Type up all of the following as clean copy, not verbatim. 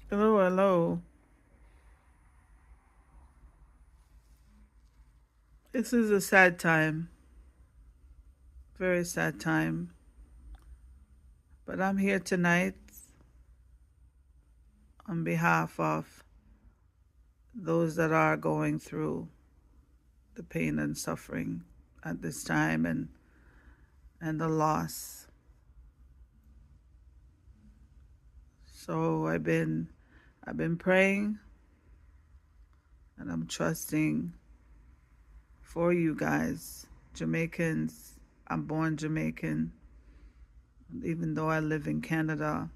Hello, hello. This is a sad time, very sad time. But I'm here tonight on behalf of those that are going through the pain and suffering at this time and the loss. So I've been praying and I'm trusting for you guys, Jamaicans. I'm born Jamaican, even though I live in Canada.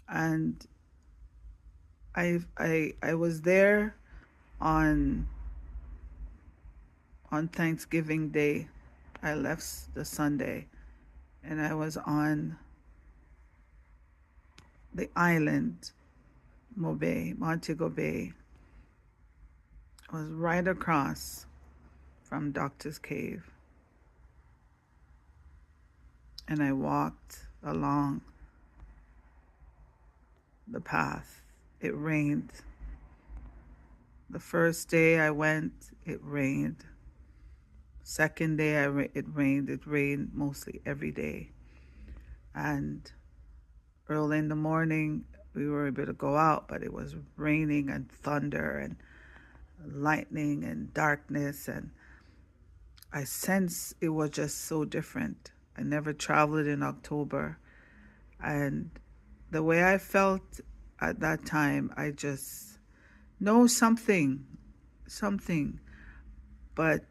And I was there on on Thanksgiving Day. I left the Sunday and I was on the island, Montego Bay. I was right across from Doctor's Cave. And I walked along the path. It rained. The first day I went, it rained. Second day it rained. It rained mostly every day. And early in the morning, we were able to go out, but it was raining and thunder and lightning and darkness. And I sensed it was just so different. I never traveled in October. And the way I felt at that time, I just know something. But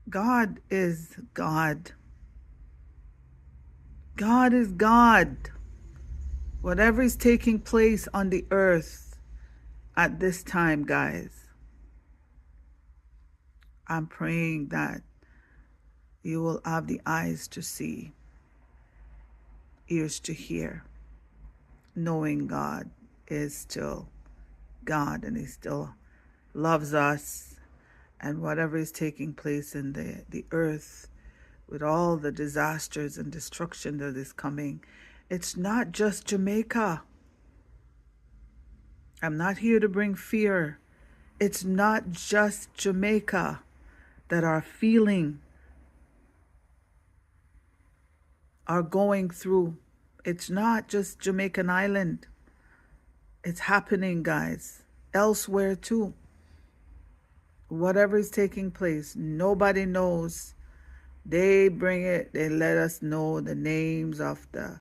God is God. God is God. Whatever is taking place on the earth at this time, guys, I'm praying that you will have the eyes to see, ears to hear, knowing God is still God and He still loves us. And whatever is taking place in the earth, with all the disasters and destruction that is coming, it's not just Jamaica. I'm not here to bring fear. It's not just Jamaica that are feeling, are going through. It's not just Jamaican Island. It's happening, guys, elsewhere too. Whatever is taking place, nobody knows. They bring it, they let us know the names of the